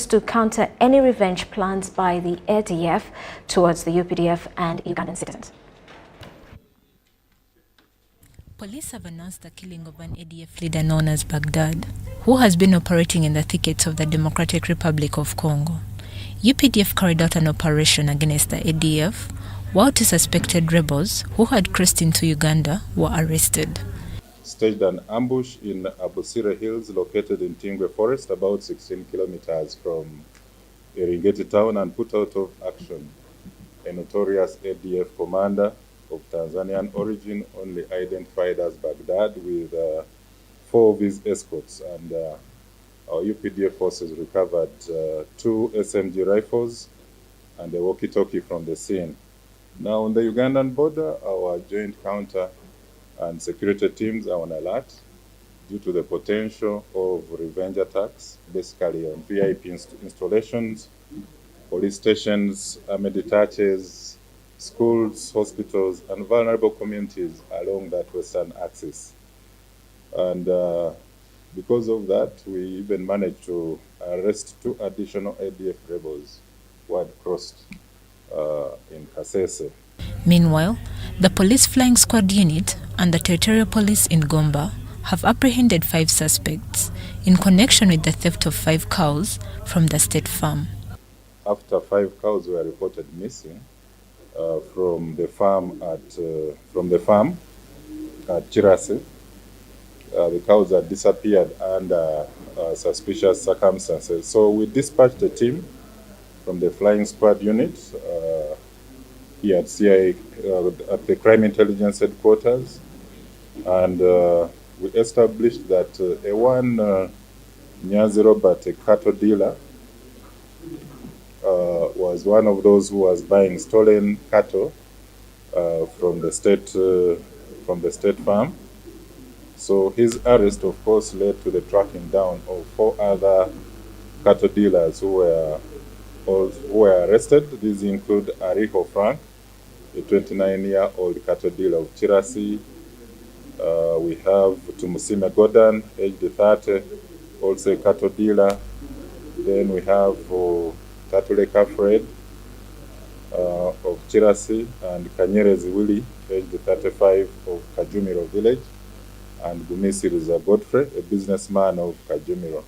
to counter any revenge plans by the ADF towards the UPDF and Ugandan citizens. Police have announced the killing of an ADF leader known as Baghdad, who has been operating in the thickets of the Democratic Republic of Congo. UPDF carried out an operation against the ADF, while two suspected rebels who had crossed into Uganda were arrested. Staged an ambush in Abusire Hills located in Tingwe Forest, about 16 kilometers from Eringeti town, and put out of action a notorious ADF commander of Tanzanian origin, only identified as Baghdad, with 4 of his escorts. And our UPDF forces recovered 2 SMG rifles and a walkie-talkie from the scene. Now on the Ugandan border, our joint counter and security teams are on alert due to the potential of revenge attacks, basically on VIP installations, police stations, army detaches, schools, hospitals, and vulnerable communities along that western axis. And because of that, we even managed to arrest 2 additional ADF rebels who had crossed in Kasese. Meanwhile, the police flying squad unit and the territorial police in Gomba have apprehended 5 suspects in connection with the theft of 5 cows from the state farm. After 5 cows were reported missing from the farm at Chirasi, the cows had disappeared under suspicious circumstances. So we dispatched a team from the flying squad unit here at CIA, at the Crime Intelligence Headquarters, and we established that Nyazi Robert, a cattle dealer, was one of those who was buying stolen cattle from the state farm. So his arrest, of course, led to the tracking down of 4 other cattle dealers who were arrested. These include Ariho Frank, a 29-year-old cattle dealer of Chirasi. We have Tumusime Gordon, aged 30, also a cattle dealer. Then we have Tatuleka Fred of Chirasi, and Kanyerezi Willie, aged 35, of Kajumiro village, and Gumisi Riza Godfrey, a businessman of Kajumiro.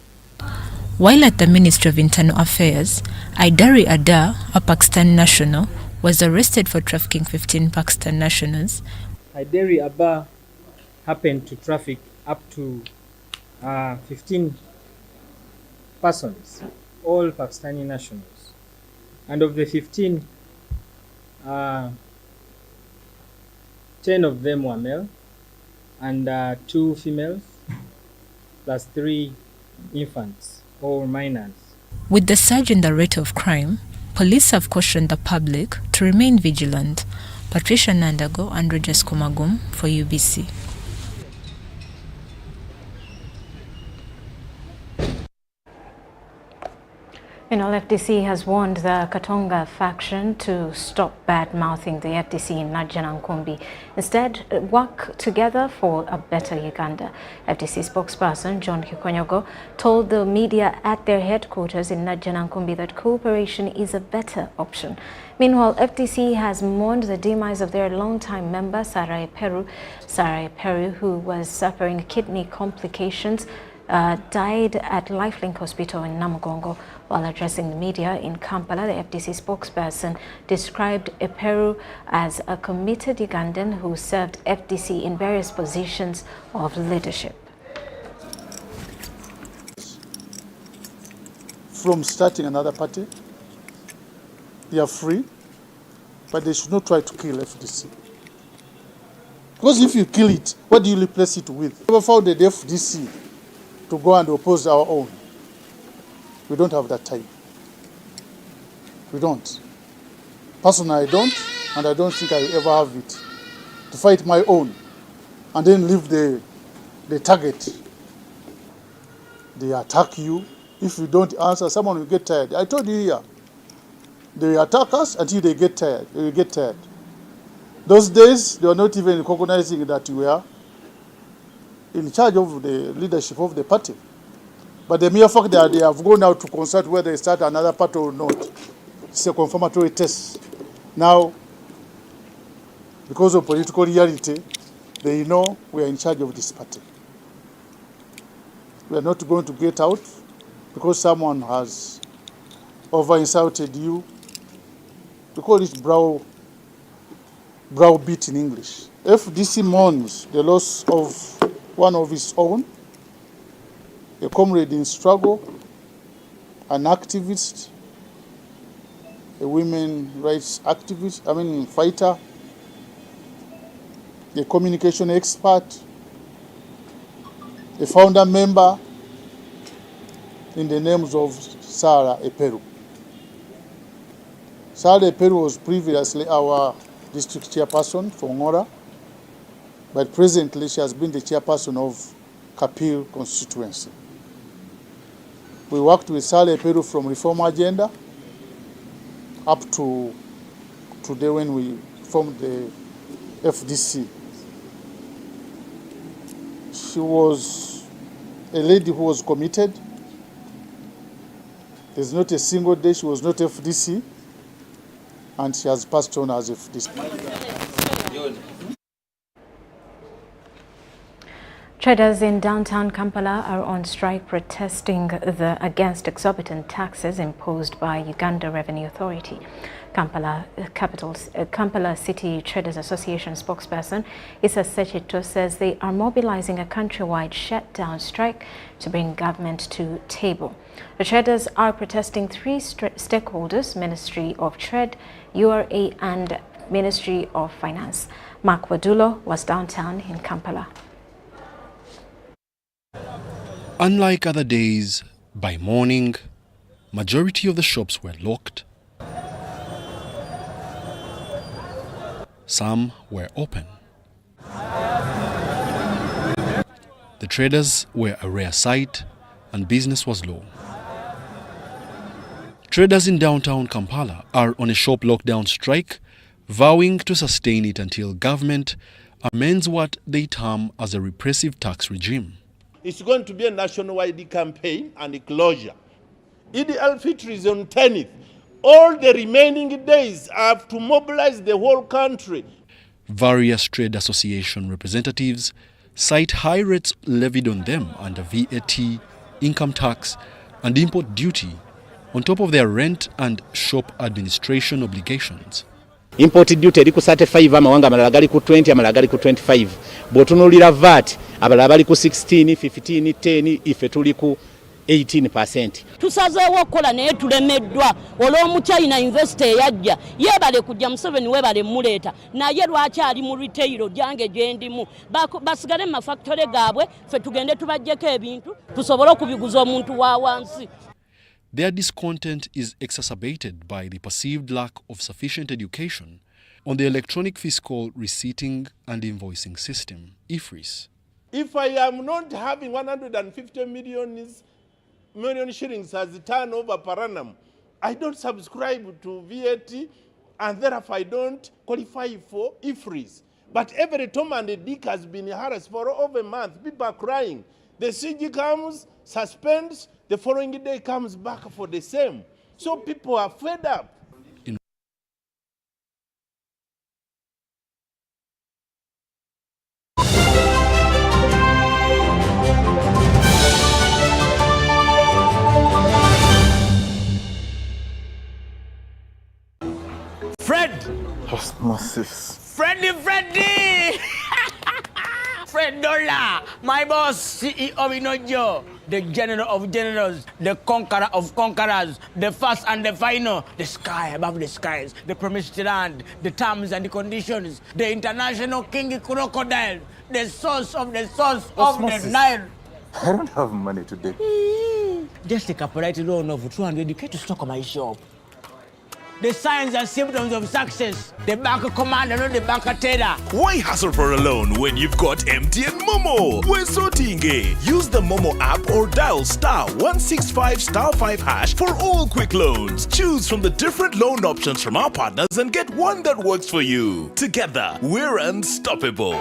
While at the Ministry of Internal Affairs, Aidari Adar, a Pakistan national, was arrested for trafficking 15 Pakistan nationals. Aidari Adar happened to traffic up to 15 persons, all Pakistani nationals. And of the 15, 10 of them were male, and 2 females, plus 3 infants or minors. With the surge in the rate of crime, police have cautioned the public to remain vigilant. Patricia Nandago and Rogers Komagum for UBC. FDC has warned the Katonga faction to stop bad-mouthing the FDC in Najjanankumbi. Instead, work together for a better Uganda. FDC spokesperson John Kikonyogo told the media at their headquarters in Najjanankumbi that cooperation is a better option. Meanwhile, FDC has mourned the demise of their longtime member, Sarah Eperu, who was suffering kidney complications, died at Lifelink Hospital in Namugongo. While addressing the media in Kampala, the FDC spokesperson described Eperu as a committed Ugandan who served FDC in various positions of leadership. From starting another party, they are free, but they should not try to kill FDC. Because if you kill it, what do you replace it with? We never founded FDC to go and oppose our own. We don't have that time. We don't. Personally, I don't, and I don't think I will ever have it. To fight my own, and then leave the target. They attack you. If you don't answer, someone will get tired. I told you here. They attack us until they get tired. They will get tired. Those days, they were not even recognizing that we are in charge of the leadership of the party. But the mere fact that they have gone out to consult whether they start another party or not, it's a confirmatory test. Now, because of political reality, they know we are in charge of this party. We are not going to get out because someone has over-insulted you. We call it browbeat in English. FDC mourns the loss of one of its own, a comrade in struggle, an activist, a women's rights activist, fighter, a communication expert, a founder member in the names of Sarah Eperu. Sarah Eperu was previously our district chairperson for Ngora, but presently she has been the chairperson of Kapil constituency. We worked with Sarah Eperu from Reform Agenda up to today when we formed the FDC. She was a lady who was committed. There's not a single day she was not FDC, and she has passed on as FDC. Traders in downtown Kampala are on strike protesting against exorbitant taxes imposed by Uganda Revenue Authority. Kampala City Traders Association spokesperson Issa Sechito says they are mobilizing a countrywide shutdown strike to bring government to table. The traders are protesting three stakeholders: Ministry of Trade, URA and Ministry of Finance. Mark Wadulo was downtown in Kampala. Unlike other days, by morning, majority of the shops were locked. Some were open. The traders were a rare sight and business was low. Traders in downtown Kampala are on a shop lockdown strike, vowing to sustain it until government amends what they term as a repressive tax regime. It's going to be a nationwide campaign and a closure. Eid al-Fitr is on 10th. All the remaining days have to mobilize the whole country. Various trade association representatives cite high rates levied on them under VAT, income tax and import duty on top of their rent and shop administration obligations. Import duty eri ku 35 amawanga amalala gali ku 20 amalala gali ku 25. Bw'otunuulira VAT abalala bali ku 16, 15, 10 ife tuli ku 18%. Tusazeewo okukola naye tulemeddwa olw'omu China investor eyajja yeebale kujja Museveni weebale muleeta naye lwaki ali mu retail gyange gyendimu basigale mu mafactory gaabwe ffe tugende tubajjeko ebintu tusobole okubiguza omuntu wa wansi. Their discontent is exacerbated by the perceived lack of sufficient education on the electronic fiscal receipting and invoicing system, EFRIS. If I am not having 150 million shillings as the turnover per annum, I don't subscribe to VAT and therefore I don't qualify for EFRIS. But every Tom and Dick has been harassed for over a month. People are crying. The CG comes, suspends, the following day comes back for the same. So people are fed up. Fred! Osmosis. Freddy! Fred Dollar, my boss, CEO Inojo, the general of generals, the conqueror of conquerors, the first and the final, the sky above the skies, the promised land, the terms and the conditions, the international king crocodile, the source of the Osmosis. the Nile. I don't have money today. Just take a polite loan of 200k to stock on my shop. The signs and symptoms of success. The bank commander, not the bank teller. Why hassle for a loan when you've got MTN Momo? We're sorting it. Use the Momo app or dial *165*5# for all quick loans. Choose from the different loan options from our partners and get one that works for you. Together, we're unstoppable.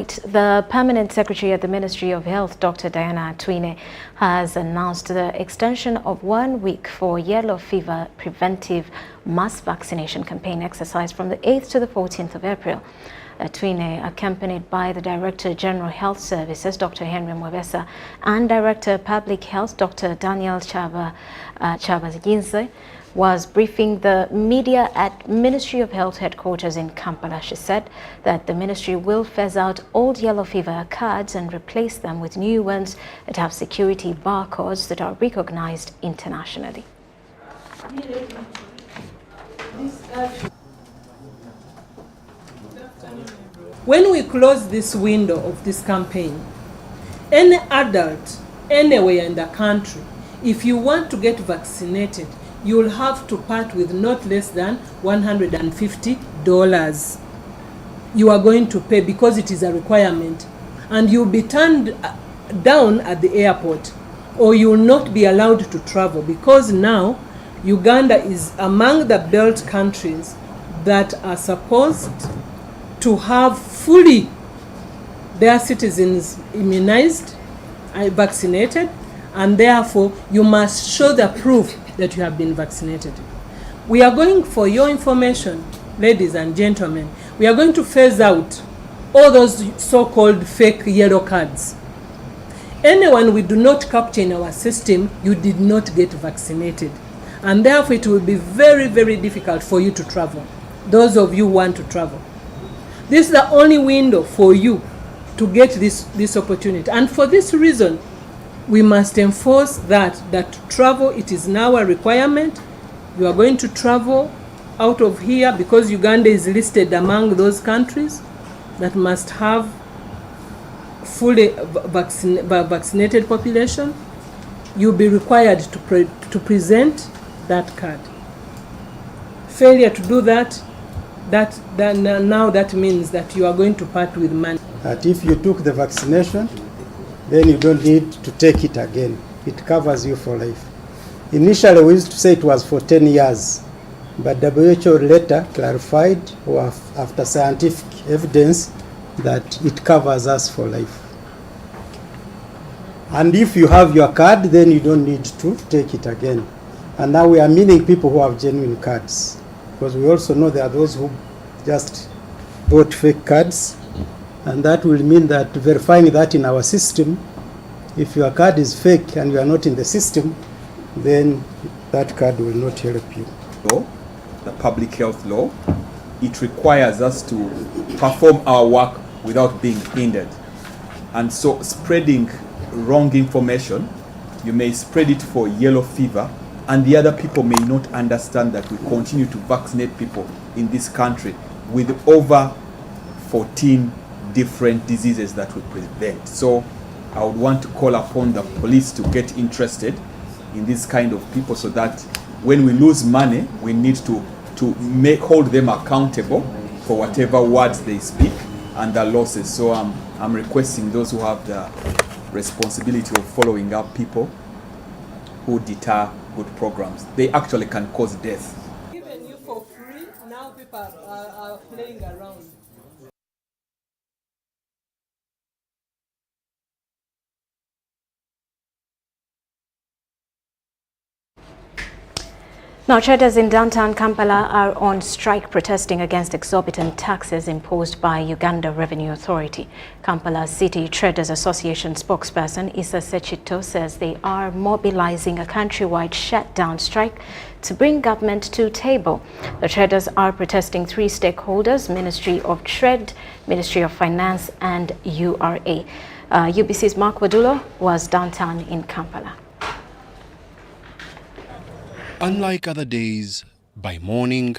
point, the Permanent Secretary at the Ministry of Health, Dr. Diana Atwine, has announced the extension of 1 week for yellow fever preventive mass vaccination campaign exercise from the 8th to the 14th of April. Atwine, accompanied by the Director General Health Services, Dr. Henry Mwebesa, and Director Public Health, Dr. Daniel Chabazinze, was briefing the media at Ministry of Health headquarters in Kampala. She said that the ministry will phase out old yellow fever cards and replace them with new ones that have security barcodes that are recognized internationally. When we close this window of this campaign, any adult anywhere in the country, if you want to get vaccinated, you will have to part with not less than $150. You are going to pay because it is a requirement, and you'll be turned down at the airport, or you will not be allowed to travel, because now Uganda is among the belt countries that are supposed to have fully their citizens immunized, vaccinated, and therefore you must show the proof that you have been vaccinated. We are going, for your information, ladies and gentlemen, we are going to phase out all those so-called fake yellow cards. Anyone we do not capture in our system, you did not get vaccinated. And therefore it will be very, very difficult for you to travel, those of you who want to travel. This is the only window for you to get this opportunity. And for this reason, we must enforce that travel, it is now a requirement. You are going to travel out of here because Uganda is listed among those countries that must have fully vaccinated population. You'll be required to present that card. Failure to do that means that you are going to part with money. That if you took the vaccination, then you don't need to take it again. It covers you for life. Initially, we used to say it was for 10 years, but WHO later clarified, or after scientific evidence, that it covers us for life. And if you have your card, then you don't need to take it again. And now we are meaning people who have genuine cards, because we also know there are those who just bought fake cards. And that will mean that verifying that in our system, if your card is fake and you are not in the system, then that card will not help you. The public health law, it requires us to perform our work without being hindered. And so spreading wrong information, you may spread it for yellow fever, and the other people may not understand that we continue to vaccinate people in this country with over 14 different diseases that we prevent. So I would want to call upon the police to get interested in this kind of people, so that when we lose money, we need to hold them accountable for whatever words they speak and the losses. So I'm requesting those who have the responsibility of following up people who deter good programs. They actually can cause death. Given you for free, now people are playing around. Now, traders in downtown Kampala are on strike protesting against exorbitant taxes imposed by Uganda Revenue Authority. Kampala City Traders Association spokesperson Issa Sechito says they are mobilizing a countrywide shutdown strike to bring government to table. The traders are protesting 3 stakeholders: Ministry of Trade, Ministry of Finance and URA. UBC's Mark Wadulo was downtown in Kampala. Unlike other days, by morning,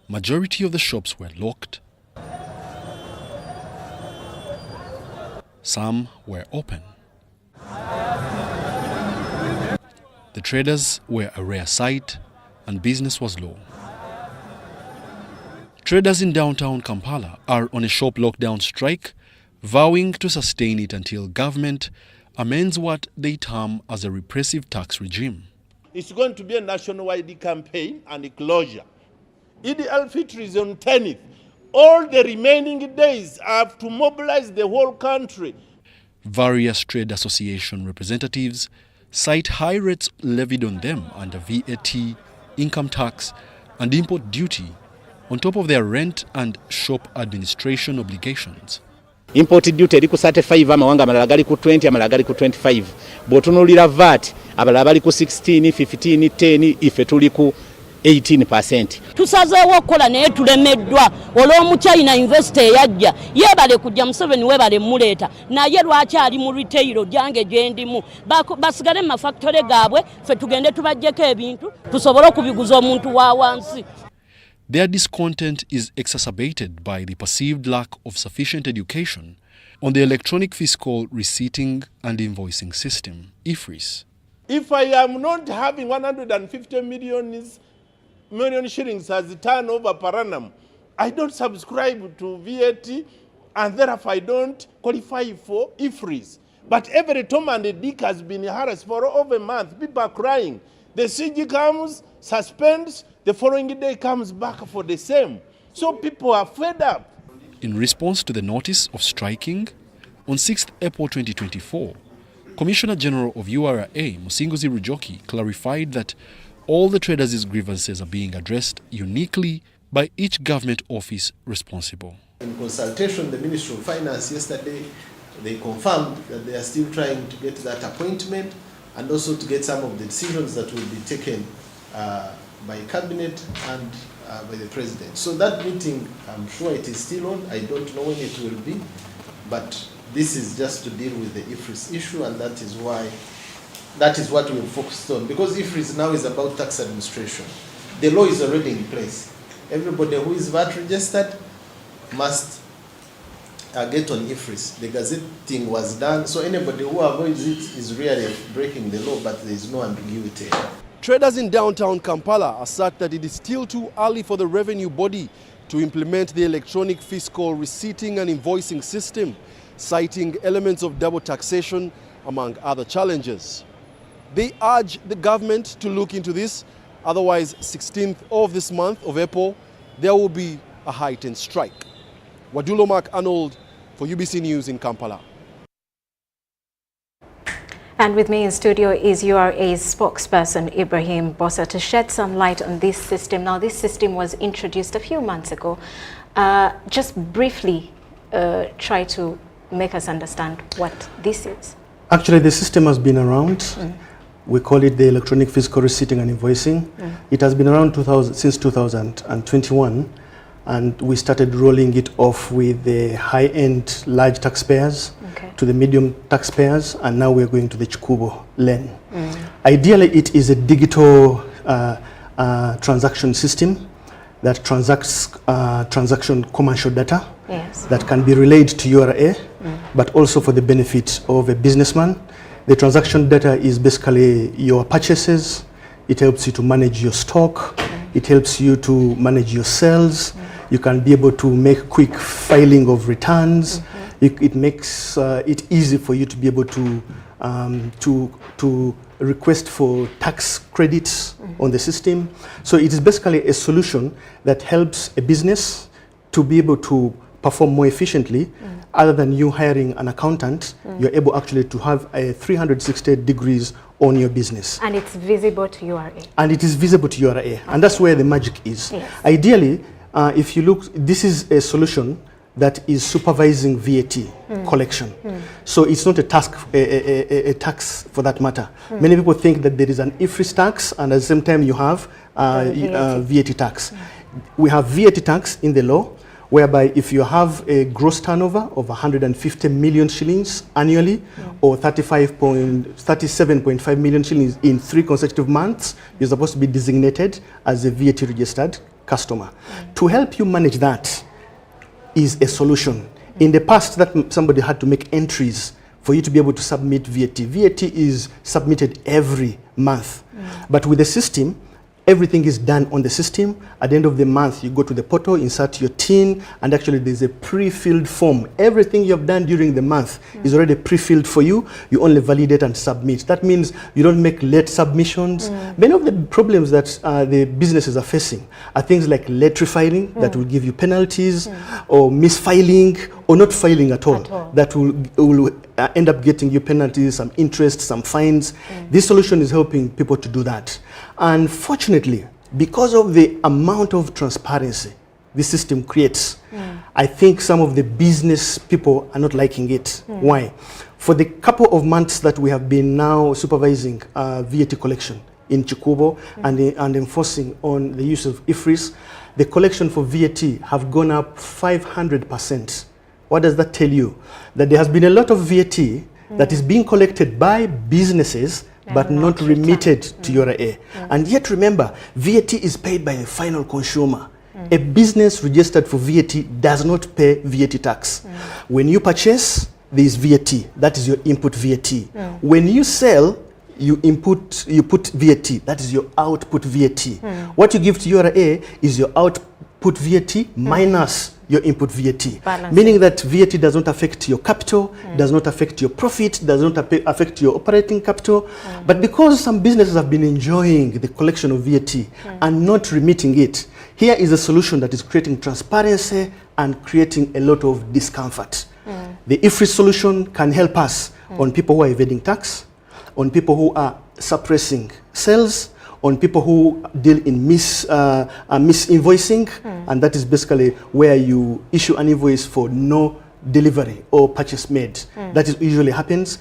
majority of the shops were locked. Some were open. The traders were a rare sight and business was low. Traders in downtown Kampala are on a shop lockdown strike, vowing to sustain it until government amends what they term as a repressive tax regime. It's going to be a nationwide campaign and a closure. Eid al-Fitr is on 10th. All the remaining days, I have to mobilize the whole country. Various trade association representatives cite high rates levied on them under VAT, income tax, and import duty, on top of their rent and shop administration obligations. Import duty eri ku 35 amawanga amalala gali ku 20 amalala gali ku 25. Bw'otunuulira VAT abalala bali ku 16, 15, 10, ife tuli ku 18%. Tusazeewo okukola naye tulemeddwa olw'omuchina investor eyajja yeebale kujja Museveni weebale muleeta naye lwaki ali mu retail gyange gyendimu basigale mu mafactory gaabwe ffe tugende tubajjeko ebintu tusobole okubiguza omuntu wa wansi. Their discontent is exacerbated by the perceived lack of sufficient education on the electronic fiscal receipting and invoicing system, EFRIS. If I am not having 150 million shillings as turnover per annum, I don't subscribe to VAT and therefore I don't qualify for EFRIS. But every Tom and Dick has been harassed for over a month. People are crying. The CG comes, suspends, the following day comes back for the same. So people are fed up. In response to the notice of striking, on 6th April 2024, Commissioner General of URA, Musinguzi Rujoki, clarified that all the traders' grievances are being addressed uniquely by each government office responsible. In consultation, the Ministry of Finance yesterday, they confirmed that they are still trying to get that appointment and also to get some of the decisions that will be taken by Cabinet and by the President. So that meeting, I'm sure it is still on. I don't know when it will be, but this is just to deal with the EFRIS issue, and that is what we're focused on. Because EFRIS now is about tax administration. The law is already in place. Everybody who is VAT registered must get on EFRIS. The gazetting was done, so anybody who avoids it is really breaking the law, but there is no ambiguity. Traders in downtown Kampala assert that it is still too early for the revenue body to implement the electronic fiscal receipting and invoicing system, citing elements of double taxation, among other challenges. They urge the government to look into this, otherwise 16th of this month of April, there will be a heightened strike. Wadulo Mark Arnold for UBC News in Kampala. And with me in studio is URA's spokesperson, Ibrahim Bossa, to shed some light on this system. Now, this system was introduced a few months ago. Just briefly try to make us understand what this is. Actually, the system has been around. We call it the electronic fiscal receipting and invoicing. It has been around since 2021. And we started rolling it off with the high-end large taxpayers to the medium taxpayers, and now we're going to the Chikubo lane. Ideally, it is a digital transaction system that transacts transaction commercial data that can be relayed to URA, but also for the benefit of a businessman. The transaction data is basically your purchases. It helps you to manage your stock. It helps you to manage your sales. You can be able to make quick filing of returns. It makes it easy for you to be able to request for tax credits on the system. So it is basically a solution that helps a business to be able to perform more efficiently. Other than you hiring an accountant, you're able actually to have a 360 degrees on your business. And it's visible to URA. And it is visible to URA. And that's where the magic is. Ideally, if you look, this is a solution that is supervising VAT collection. So it's not a tax for that matter. Many people think that there is an EFRIS tax, and at the same time you have VAT tax. We have VAT tax in the law, whereby if you have a gross turnover of 150 million shillings annually, or 37.5 million shillings in 3 consecutive months, you're supposed to be designated as a VAT registered customer. To help you manage that is a solution. In the past, that somebody had to make entries for you to be able to submit VAT. VAT is submitted every month. But with the system, Everything is done on the system. At the end of the month, you go to the portal, insert your TIN, and actually there's a pre-filled form. Everything you have done during the month is already pre-filled for you. You only validate and submit. That means you don't make late submissions. Many of the problems that the businesses are facing are things like late refiling that will give you penalties, or misfiling, or not filing at all. That will end up getting you penalties, some interest, some fines. This solution is helping people to do that. Unfortunately, because of the amount of transparency this system creates, I think some of the business people are not liking it. Why? For the couple of months that we have been now supervising VAT collection in Chikubo and enforcing on the use of EFRIS, the collection for VAT have gone up 500%. What does that tell you? That there has been a lot of VAT that is being collected by businesses but not remitted to URA. And yet remember, VAT is paid by the final consumer. A business registered for VAT does not pay VAT tax. When you purchase, there is VAT. That is your input VAT. When you sell, you put VAT. That is your output VAT. What you give to URA is your output VAT minus your input VAT. Balancing. Meaning that VAT does not affect your capital, does not affect your profit, does not affect your operating capital. But because some businesses have been enjoying the collection of VAT and not remitting it, here is a solution that is creating transparency and creating a lot of discomfort. The EFRIS solution can help us on people who are evading tax, on people who are suppressing sales, on people who deal in misinvoicing, and that is basically where you issue an invoice for no delivery or purchase made. That is usually happens.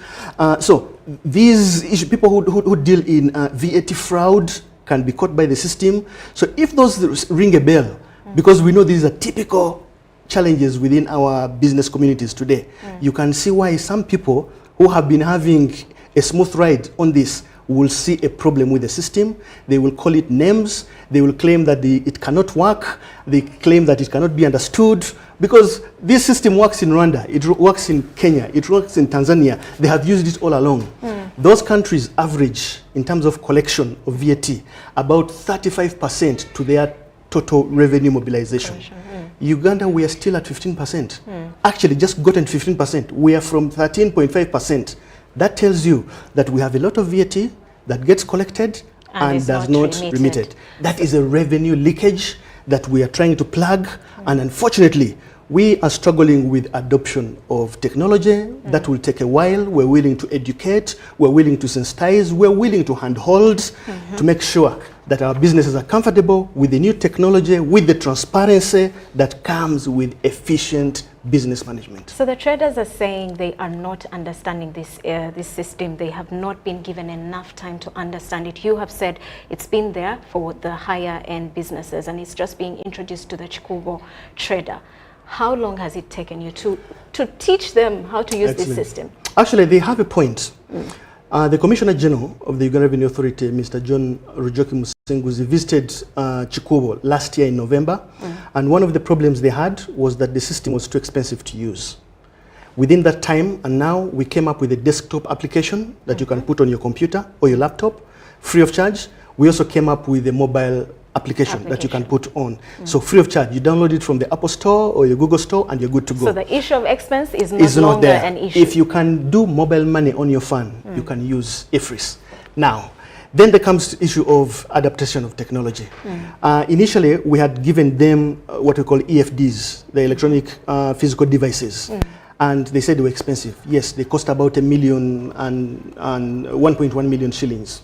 So these people who deal in VAT fraud can be caught by the system. So if those ring a bell, because we know these are typical challenges within our business communities today, you can see why some people who have been having a smooth ride on this will see a problem with the system. They will call it names. They will claim that it cannot work. They claim that it cannot be understood, because this system works in Rwanda, it works in Kenya, it works in Tanzania. They have used it all along. Those countries average, in terms of collection of VAT, about 35% to their total revenue mobilization. Uganda, we are still at 15%. Actually, just gotten 15%. We are from 13.5%. That tells you that we have a lot of VAT that gets collected and does not remitted. That is a revenue leakage that we are trying to plug, and unfortunately, we are struggling with adoption of technology. That will take a while. We're willing to educate, we're willing to sensitize, we're willing to handhold to make sure that our businesses are comfortable with the new technology, with the transparency that comes with efficient business management. So the traders are saying they are not understanding this system. They have not been given enough time to understand it. You have said it's been there for the higher end businesses and it's just being introduced to the Chikubo trader. How long has it taken you to teach them how to use this system? Actually, they have a point. The Commissioner General of the Uganda Revenue Authority, Mr. John Rujoki Musenguzi, visited Chikubo last year in November, and one of the problems they had was that the system was too expensive to use. Within that time, and now we came up with a desktop application that you can put on your computer or your laptop, free of charge. We also came up with a mobile application that you can put on. So free of charge. You download it from the Apple Store or your Google Store and you're good to go. So the issue of expense is no longer there. An issue. If you can do mobile money on your phone, you can use EFRIS. Now, then there comes the issue of adaptation of technology. Initially, we had given them what we call EFDs, the electronic physical devices. And they said they were expensive. Yes, they cost about $1 million and 1.1 million shillings.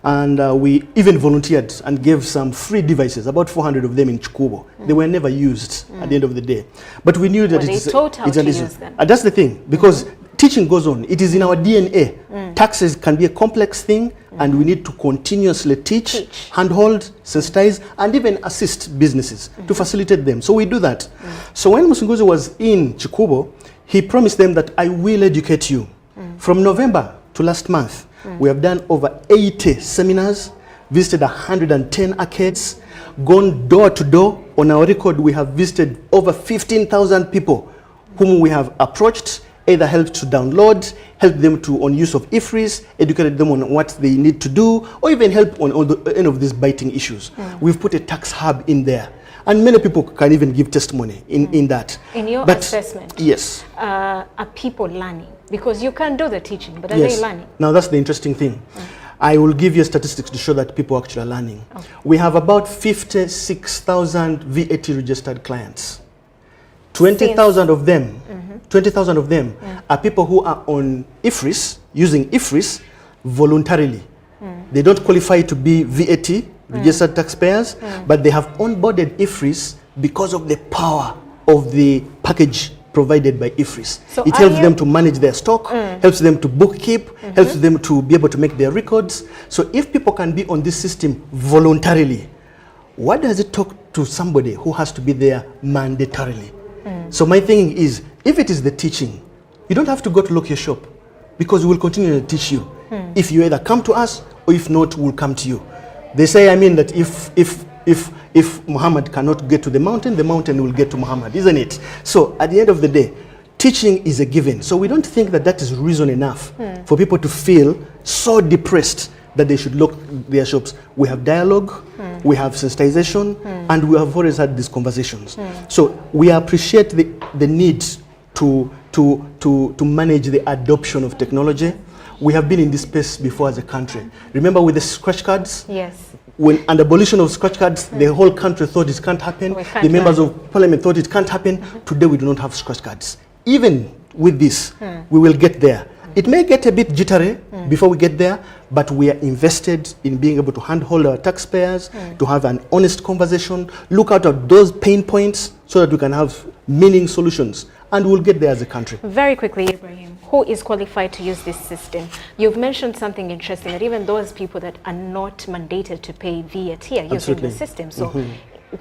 And we even volunteered and gave some free devices, about 400 of them in Chikubo. They were never used at the end of the day. But we knew that it's an issue. That's the thing, because teaching goes on. It is in our DNA. Taxes can be a complex thing, and we need to continuously teach, handhold, sensitize, and even assist businesses to facilitate them. So we do that. So when Musenguzi was in Chikubo, he promised them that I will educate you. From November to last month, we have done over 80 seminars, visited 110 arcades, gone door to door. On our record, we have visited over 15,000 people whom we have approached, either help to download, help them to on use of EFRIS, educate them on what they need to do, or even help on any of these biting issues. We've put a tax hub in there. And many people can even give testimony in that. In your assessment, yes, are people learning? Because you can do the teaching, but are yes. they learning? Now that's the interesting thing. I will give you statistics to show that people actually are learning. Okay. We have about 56,000 VAT registered clients. 20,000 of them, 20,000 of them are people who are on EFRIS, using EFRIS voluntarily. They don't qualify to be VAT registered taxpayers, but they have onboarded EFRIS because of the power of the package provided by EFRIS. So it helps them to manage their stock, helps them to bookkeep, helps them to be able to make their records. So if people can be on this system voluntarily, what does it talk to somebody who has to be there mandatorily? So my thing is, if it is the teaching, you don't have to go to look your shop, because we will continue to teach you. If you either come to us, or if not, we'll come to you. They say, I mean, that if Muhammad cannot get to the mountain will get to Muhammad, isn't it? So at the end of the day, teaching is a given. So we don't think that that is reason enough for people to feel so depressed that they should lock their shops. We have dialogue, we have sensitization, and we have always had these conversations. So we appreciate the need to manage the adoption of technology. We have been in this space before as a country. Remember with the scratch cards? Yes. When an abolition of scratch cards, the whole country thought it can't happen. The members of parliament thought it can't happen. Today we do not have scratch cards. Even with this, we will get there. It may get a bit jittery before we get there, but we are invested in being able to handhold our taxpayers, to have an honest conversation, look out at those pain points so that we can have meaning solutions, and we'll get there as a country. Very quickly, Ibrahim, who is qualified to use this system? You've mentioned something interesting, that even those people that are not mandated to pay VAT are using the system. So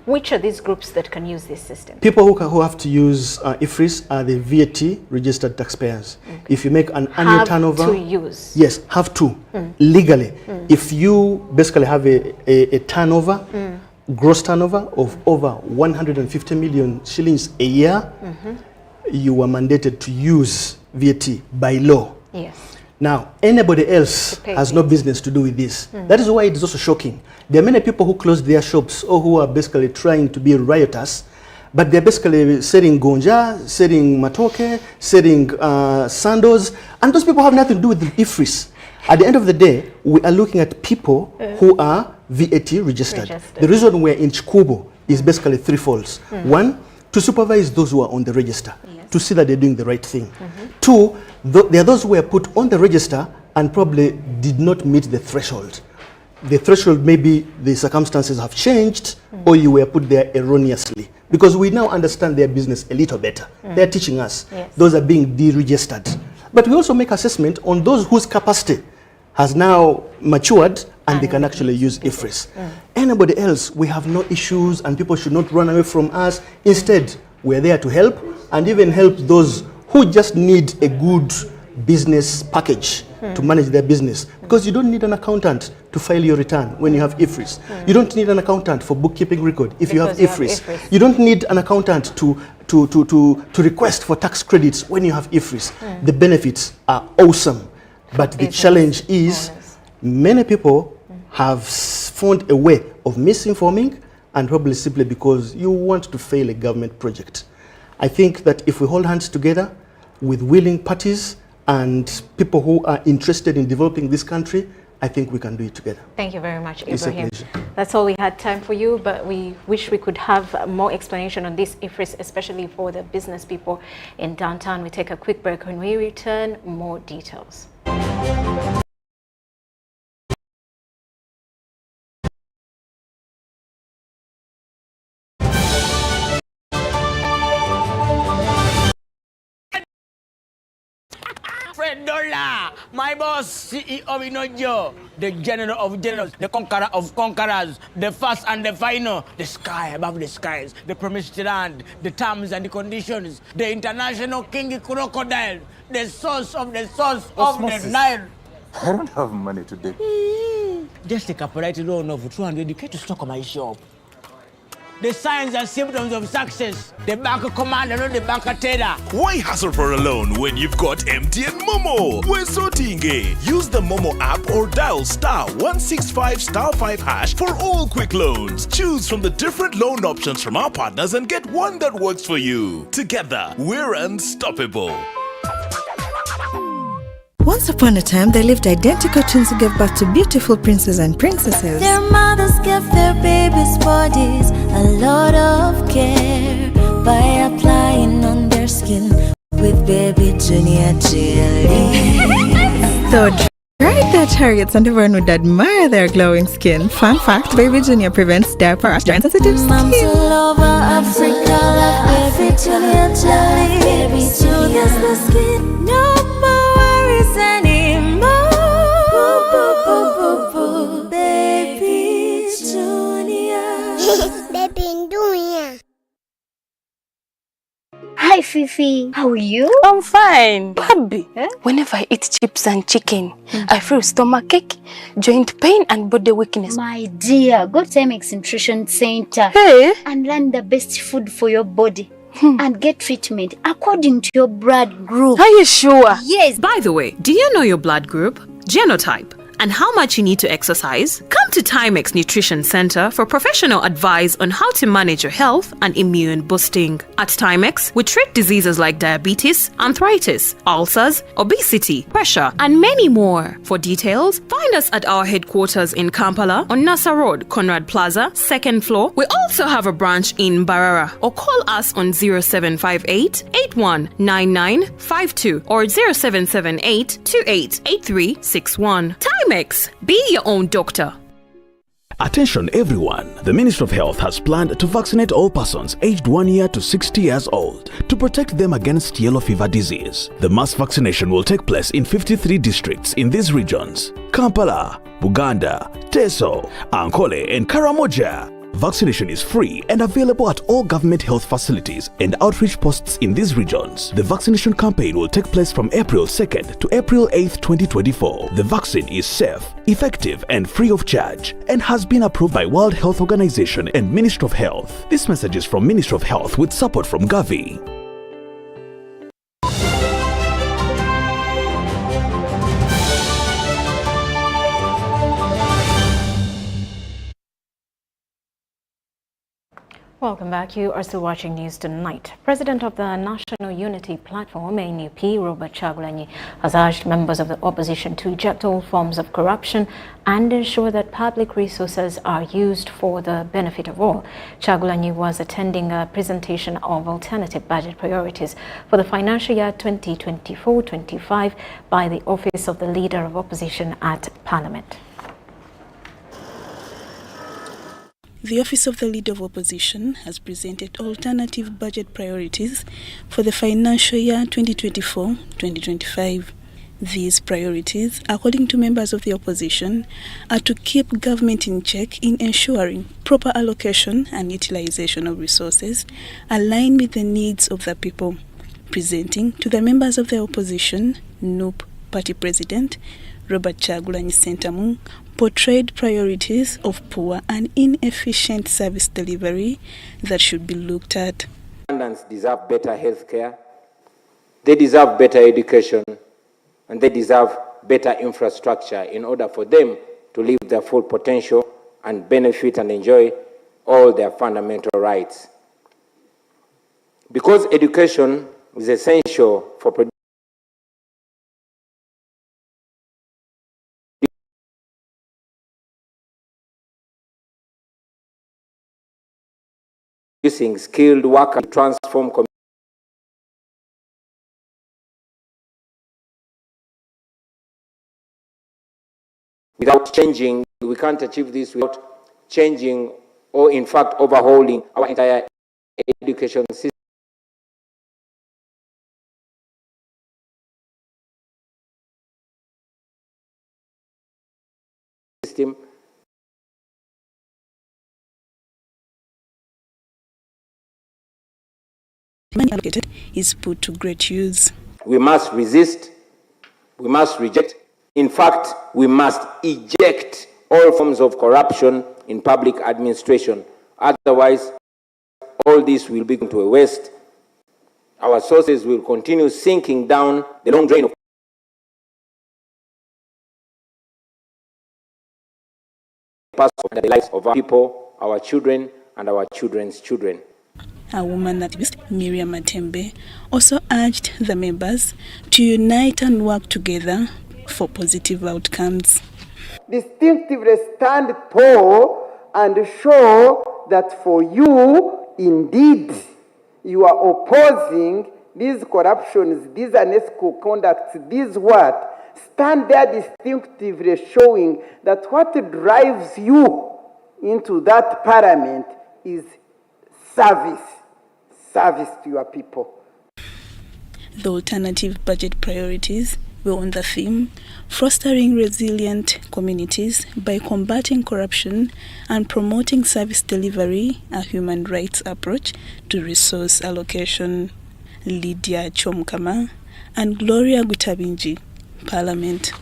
which are these groups that can use this system? People who have to use EFRIS are the VAT registered taxpayers. If you make an annual turnover, have to use. Yes, have to legally. If you basically have a turnover, gross turnover of over 150 million shillings a year, you are mandated to use VAT by law. Yes. Now, anybody else has no business to do with this. That is why it is also shocking. There are many people who close their shops or who are basically trying to be riotous, but they're basically selling gonja, selling matoke, selling sandals, and those people have nothing to do with the EFRIS. At the end of the day, we are looking at people who are VAT registered. The reason we're in Chikubo is basically threefold. One, to supervise those who are on the register, to see that they're doing the right thing. Two, there are those who were put on the register and probably did not meet the threshold. The threshold, maybe the circumstances have changed, or you were put there erroneously. Because we now understand their business a little better. They're teaching us. Those are being deregistered. But we also make assessment on those whose capacity has now matured and they can actually use EFRIS. Anybody else, we have no issues and people should not run away from us. Instead, we're there to help and even help those who just need a good business package to manage their business. Because you don't need an accountant to file your return when you have EFRIS. You don't need an accountant for bookkeeping record if you have EFRIS. You don't need an accountant to request for tax credits when you have EFRIS. The benefits are awesome. But the challenge is many people have found a way of misinforming, and probably simply because you want to fail a government project. I think that if we hold hands together with willing parties and people who are interested in developing this country, I think we can do it together. Thank you very much, Ibrahim. It's a pleasure. That's all we had time for you, but we wish we could have more explanation on this EFRIS, especially for the business people in downtown. We take a quick break. When we return, more details. $100, my boss, CEO Inojo, the general of generals, the conqueror of conquerors, the first and the final, the sky above the skies, the promised land, the terms and the conditions, the international king crocodile, the source of the Osmosis. Nile. I don't have money today. Just take a polite loan of 200K to stock my shop. the signs and symptoms of success. The bank commander, not the bank teller. Why hustle for a loan when you've got MTN Momo? We're sorting. Use the Momo app or dial *165*5# for all quick loans. Choose from the different loan options from our partners and get one that works for you. Together, we're unstoppable. Once upon a time, there lived identical twins who gave birth to beautiful princes and princesses. Their mothers gave their babies' bodies a lot of care by applying on their skin with baby Junior jelly. So dried their chariots and everyone would admire their glowing skin. Fun fact, baby Junior prevents diaper rash and sensitive skin. Moms all over Africa love baby Junior jelly. Baby Junior's the skin. No more worries anymore. Boo, boo, boo, boo, boo. Baby Junior. Baby Junior. Hi Fifi, how are you? I'm fine. Baby, whenever I eat chips and chicken, I feel stomachache, joint pain and body weakness. My dear, go to Timex Nutrition Center and learn the best food for your body. And get treatment according to your blood group. Are you sure? Yes. By the way, do you know your blood group, genotype, and how much you need to exercise? Come to Timex Nutrition Center for professional advice on how to manage your health and immune boosting. At Timex, we treat diseases like diabetes, arthritis, ulcers, obesity, pressure, and many more. For details, find us at our headquarters in Kampala on Nasa Road, Conrad Plaza, 2nd floor. We also have a branch in Barara, or call us on 0758 819952 or 0778 288361. Timex, be your own doctor. Attention everyone, the Ministry of Health has planned to vaccinate all persons aged 1 year to 60 years old to protect them against yellow fever disease. The mass vaccination will take place in 53 districts in these regions: Kampala, Uganda, Teso, Ankole and Karamoja. Vaccination is free and available at all government health facilities and outreach posts in these regions. The vaccination campaign will take place from April 2nd to April 8th, 2024. The vaccine is safe, effective and free of charge and has been approved by World Health Organization and Ministry of Health. This message is from Ministry of Health with support from Gavi. Welcome back. You are still watching News Tonight. President of the National Unity Platform, NUP, Robert Chagulanyi, has urged members of the opposition to reject all forms of corruption and ensure that public resources are used for the benefit of all. Chagulanyi was attending a presentation of alternative budget priorities for the financial year 2024-25 by the Office of the Leader of Opposition at Parliament. The Office of the Leader of Opposition has presented alternative budget priorities for the financial year 2024-2025. These priorities, according to members of the opposition, are to keep government in check in ensuring proper allocation and utilization of resources aligned with the needs of the people. Presenting to the members of the opposition, NUP Party President Robert Chagulanyi Sentamu portrayed priorities of poor and inefficient service delivery that should be looked at. Ugandans deserve better health care, they deserve better education, and they deserve better infrastructure in order for them to live their full potential and benefit and enjoy all their fundamental rights. Because education is essential for producing skilled workers to transform communities. Without changing, we can't achieve this without changing or in fact overhauling our entire education system. Money allocated is put to great use. We must resist, we must reject, in fact, we must eject all forms of corruption in public administration. Otherwise, All this will be going to a waste. Our sources will continue sinking down the long drain of the lives of our people, our children, and our children's children. A woman activist, Miriam Matembe, also urged the members to unite and work together for positive outcomes. Distinctively stand tall and show that for you, indeed, you are opposing these corruptions, these unethical conducts, these what? Stand there distinctively showing that what drives you into that parliament is service to your people. The alternative budget priorities were on the theme fostering resilient communities by combating corruption and promoting service delivery, a human rights approach to resource allocation. Lydia Chomkama and Gloria Gutabinji, Parliament.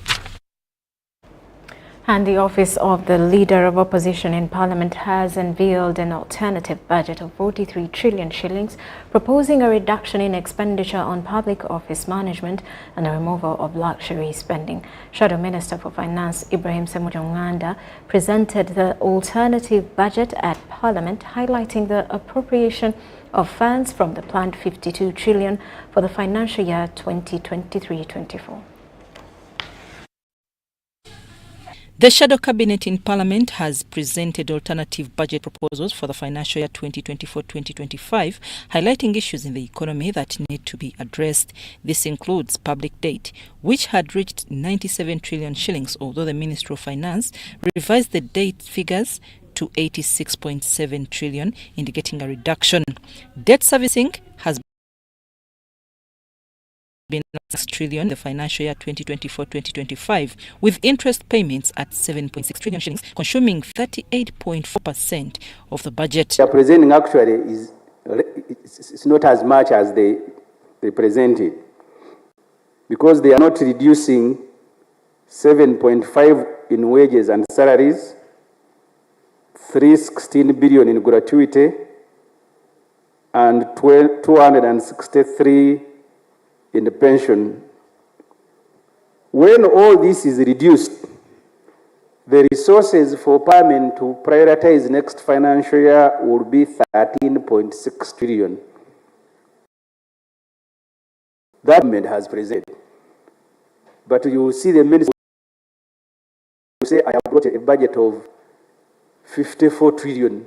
And the Office of the Leader of Opposition in Parliament has unveiled an alternative budget of 43 trillion shillings, proposing a reduction in expenditure on public office management and a removal of luxury spending. Shadow Minister for Finance Ibrahim Ssemujju presented the alternative budget at Parliament, highlighting the appropriation of funds from the planned 52 trillion for the financial year 2023-24. The Shadow Cabinet in Parliament has presented alternative budget proposals for the financial year 2024-2025, highlighting issues in the economy that need to be addressed. This includes public debt, which had reached 97 trillion shillings, although the Ministry of Finance revised the debt figures to 86.7 trillion, indicating a reduction. Debt servicing has been 6 trillion the financial year 2024-2025, with interest payments at 7.6 trillion shillings, consuming 38.4% of the budget. They are presenting actually is not as much as they presented, because they are not reducing 7.5 in wages and salaries, 316 billion in gratuity, and 263 in the pension. When all this is reduced, the resources for Parliament to prioritize next financial year will be 13.6 trillion. That government has presented. But you will see the minister say, I have brought a budget of 54 trillion.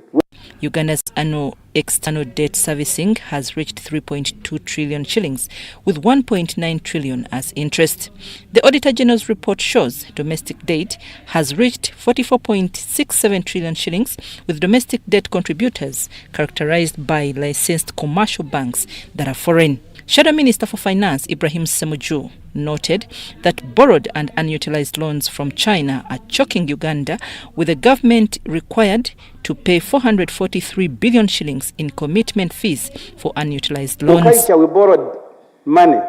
Uganda's annual external debt servicing has reached 3.2 trillion shillings, with 1.9 trillion as interest. The Auditor General's report shows domestic debt has reached 44.67 trillion shillings, with domestic debt contributors characterized by licensed commercial banks that are foreign. Shadow Minister for Finance Ibrahim Ssemujju noted that borrowed and unutilized loans from China are choking Uganda, with the government required to pay 443 billion shillings in commitment fees for unutilized loans. Agriculture, we borrowed money.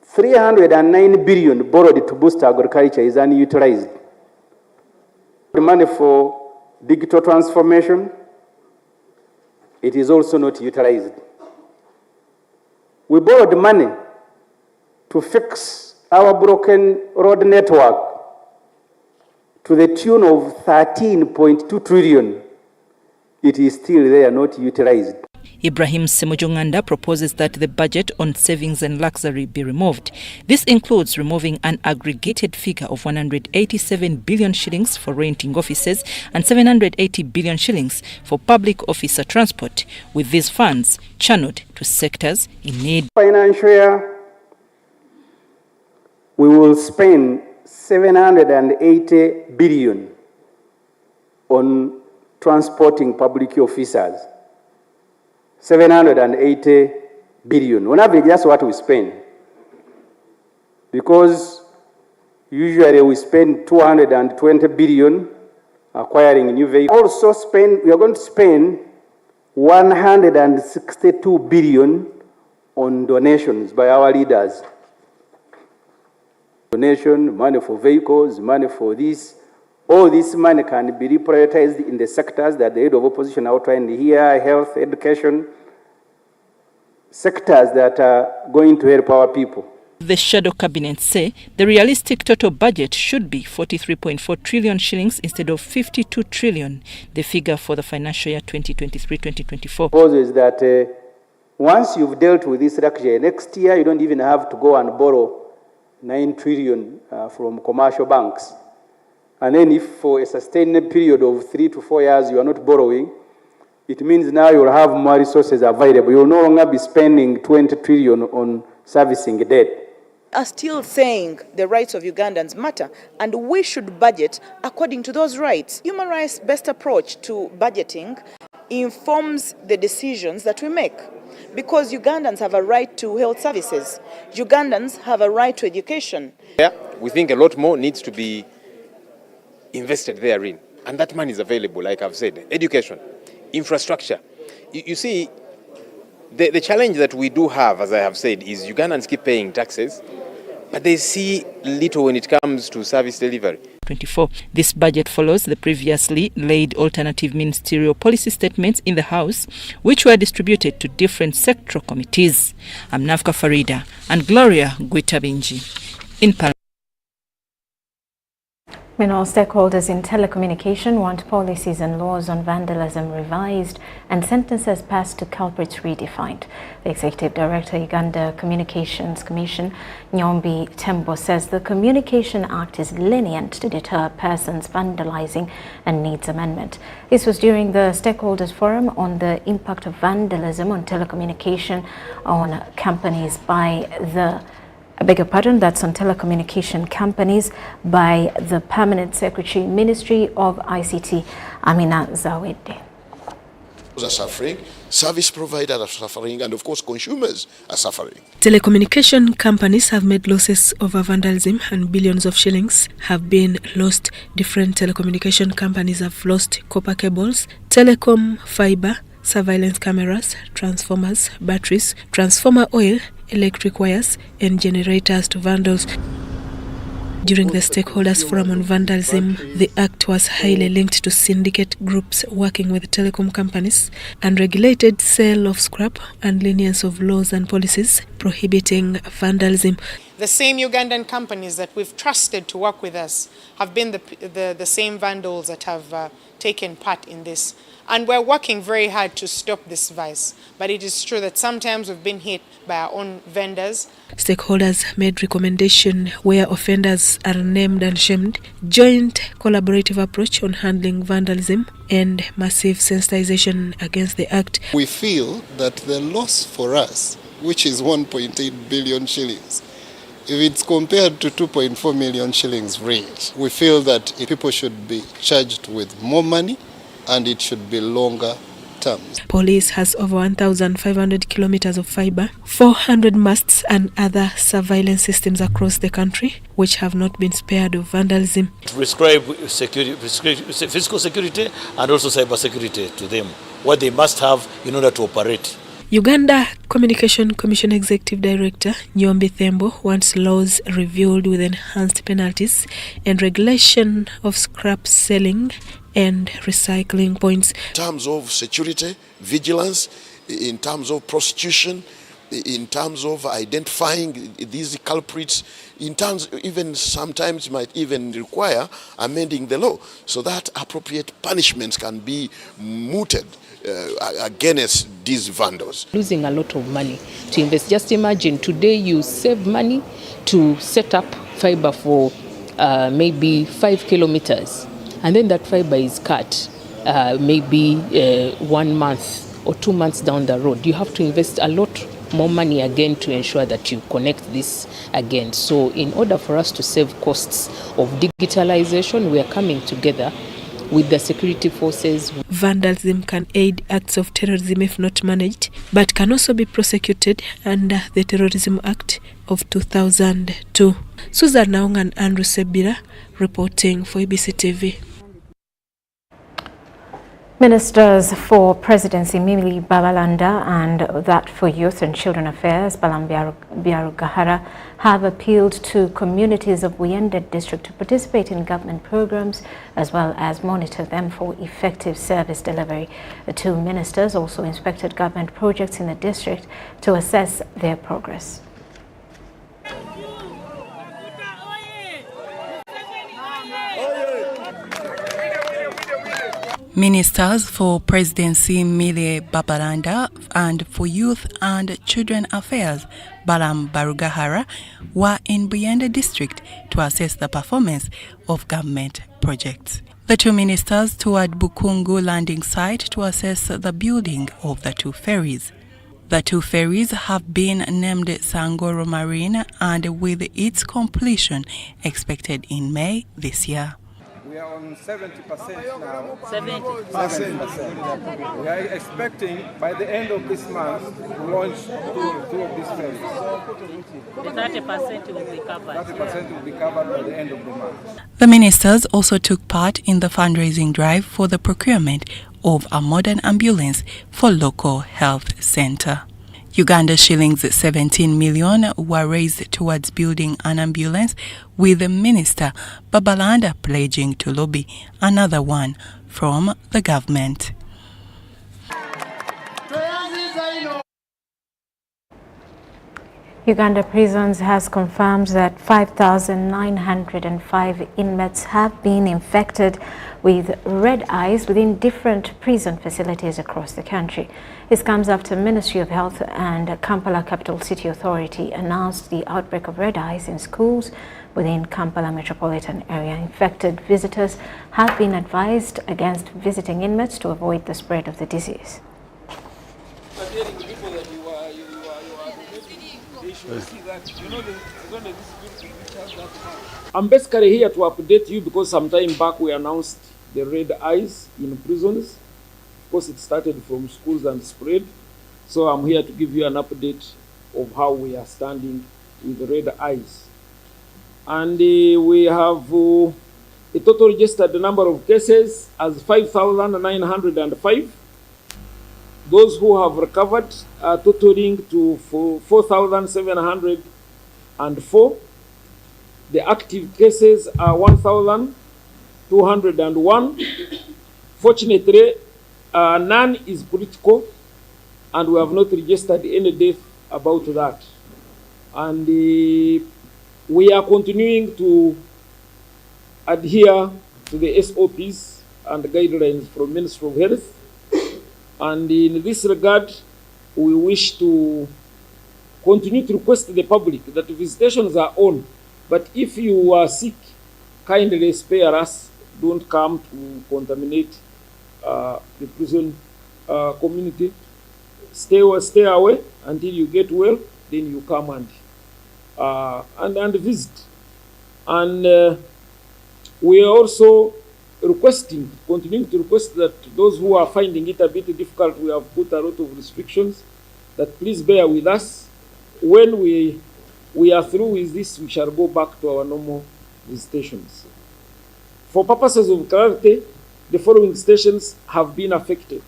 309 billion borrowed to boost agriculture is unutilized. The money for digital transformation, it is also not utilized. We borrowed money to fix our broken road network to the tune of 13.2 trillion. It is still there, not utilized. Ibrahim Ssemujju proposes that the budget on savings and luxury be removed. This includes removing an aggregated figure of 187 billion shillings for renting offices and 780 billion shillings for public officer transport, with these funds channeled to sectors in need. Financial year, we will spend 780 billion on transporting public officers. 780 billion. On average, that's what we spend. Because usually we spend 220 billion acquiring new vehicles. Also we are going to spend 162 billion on donations by our leaders. Donation, money for vehicles, money for this. All this money can be reprioritized in the sectors that the head of opposition outlined here: health, education, sectors that are going to help our people. The shadow cabinet say the realistic total budget should be 43.4 trillion shillings instead of 52 trillion, the figure for the financial year 2023-2024. Proposal is that once you've dealt with this luxury, next year you don't even have to go and borrow 9 trillion from commercial banks. And then if for a sustained period of 3 to 4 years you are not borrowing, it means now you'll have more resources available. You'll no longer be spending 20 trillion on servicing debt. Are still saying the rights of Ugandans matter, and we should budget according to those rights. Human rights-based approach to budgeting informs the decisions that we make, because Ugandans have a right to health services. Ugandans have a right to education. Yeah, we think a lot more needs to be invested therein, and that money is available, like I've said. Education, infrastructure. You see, the challenge that we do have, as I have said, is Ugandans keep paying taxes, but they see little when it comes to service delivery. 24. This budget follows the previously laid alternative ministerial policy statements in the House, which were distributed to different sectoral committees. I'm Navka Farida and Gloria Gwitabinji in Parliament. Meanwhile, stakeholders in telecommunication want policies and laws on vandalism revised and sentences passed to culprits redefined. The Executive Director, Uganda Communications Commission, Nyombi Tembo, says the Communication Act is lenient to deter persons vandalizing and needs amendment. This was during the Stakeholders Forum on the impact of vandalism on telecommunication on companies by the that's on telecommunication companies by the Permanent Secretary, Ministry of ICT, Amina Zawede. Are suffering, service providers are suffering, and of course consumers are suffering. Telecommunication companies have made losses over vandalism, and billions of shillings have been lost. Different telecommunication companies have lost copper cables, telecom fiber, surveillance cameras, transformers, batteries, transformer oil, electric wires and generators to vandals. During the Stakeholders Forum on Vandalism, the Act was highly linked to syndicate groups working with telecom companies, unregulated sale of scrap and lenience of laws and policies prohibiting vandalism. The same Ugandan companies that we've trusted to work with us have been the same vandals that have taken part in this. And we're working very hard to stop this vice. But it is true that sometimes we've been hit by our own vendors. Stakeholders made recommendation where offenders are named and shamed, joint collaborative approach on handling vandalism, and massive sensitization against the Act. We feel that the loss for us, which is 1.8 billion shillings, if it's compared to 2.4 million shillings range, we feel that people should be charged with more money and it should be longer terms. Police has over 1,500 kilometers of fiber, 400 masts and other surveillance systems across the country, which have not been spared of vandalism. To prescribe security, physical security and also cyber security to them, what they must have in order to operate. Uganda Communication Commission Executive Director Nyombi Tembo wants laws reviewed with enhanced penalties and regulation of scrap selling and recycling points. In terms of security, vigilance, in terms of prostitution, in terms of identifying these culprits, in terms even sometimes might even require amending the law so that appropriate punishments can be mooted against these vandals. Losing a lot of money to invest. Just imagine today you save money to set up fiber for maybe 5 kilometers, and then that fiber is cut maybe 1 month or 2 months down the road. You have to invest a lot more money again to ensure that you connect this again. So in order for us to save costs of digitalization, we are coming together with the security forces. Vandalism can aid acts of terrorism if not managed, but can also be prosecuted under the Terrorism Act of 2002. Susan Naung and Andrew Sebira reporting for ABC TV. Ministers for Presidency Mimili Babalanda and that for Youth and Children Affairs Balam Biarugahara have appealed to communities of Wuyende district to participate in government programs as well as monitor them for effective service delivery. The two ministers also inspected government projects in the district to assess their progress. Ministers for Presidency Mile Babalanda and for Youth and Children Affairs Balam Barugahara were in Buyende district to assess the performance of government projects. The two ministers toured Bukungu landing site to assess the building of the two ferries. The two ferries have been named Sangoro Marine and with its completion expected in May this year. We are on 70% now. 70%. We are expecting by the end of this month to launch two of these ferries. The 30% will be covered. 30% will be covered by the end of the month. The ministers also took part in the fundraising drive for the procurement of a modern ambulance for local health center. Uganda shillings 17 million were raised towards building an ambulance, with the Minister Babalanda pledging to lobby another one from the government. Uganda Prisons has confirmed that 5,905 inmates have been infected with red eyes within different prison facilities across the country. This comes after Ministry of Health and Kampala Capital City Authority announced the outbreak of red eyes in schools within Kampala metropolitan area. Infected visitors have been advised against visiting inmates to avoid the spread of the disease. I'm basically here to update you because some time back we announced the red eyes in prisons. Of course, it started from schools and spread. So I'm here to give you an update of how we are standing with the red eyes. And we have a total registered number of cases as 5,905. Those who have recovered are totaling to 4,704. The active cases are 1,201. Fortunately, none is critical, and we have not registered any death about that. And we are continuing to adhere to the SOPs and guidelines from Ministry of Health. And in this regard, we wish to continue to request the public that visitations are on. But if you are sick, kindly spare us. Don't come to contaminate the prison community. Stay away until you get well. Then you come and visit. And we are also continuing to request that those who are finding it a bit difficult, we have put a lot of restrictions, that please bear with us. When we are through with this, we shall go back to our normal visitations. For purposes of clarity, the following stations have been affected: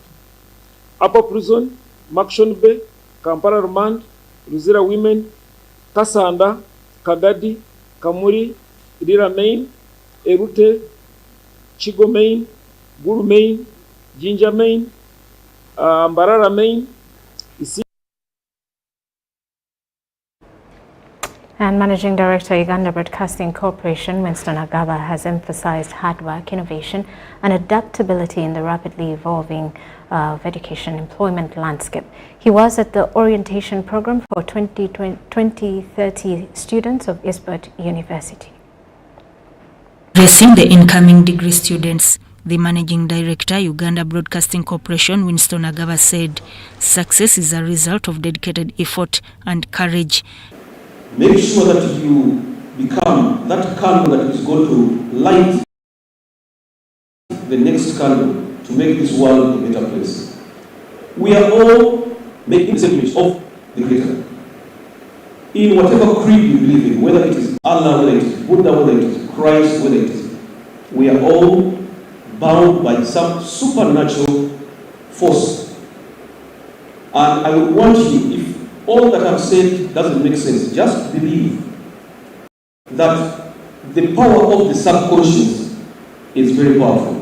Upper Prison, Makshon Bay, Kampala Remand, Luzira Women, Kasanda, Kagadi, Kamuri, Rira Main, Erute, Chigo Main, Guru Main, Jinja Main, Mbarara Main. And Managing Director, Uganda Broadcasting Corporation, Winston Agaba, has emphasized hard work, innovation and adaptability in the rapidly evolving education employment landscape. He was at the orientation program for 2030 students of Eastport University. Addressing the incoming degree students, the Managing Director, Uganda Broadcasting Corporation, Winston Agaba, said success is a result of dedicated effort and courage. Make sure that you become that candle that is going to light the next candle to make this world a better place. We are all making the same image of the Creator. In whatever creed you believe in, whether it is Allah, whether it is Buddha, whether it is Christ, whether it is, we are all bound by some supernatural force. And I would want you, if all that I've said doesn't make sense, just believe that the power of the subconscious is very powerful.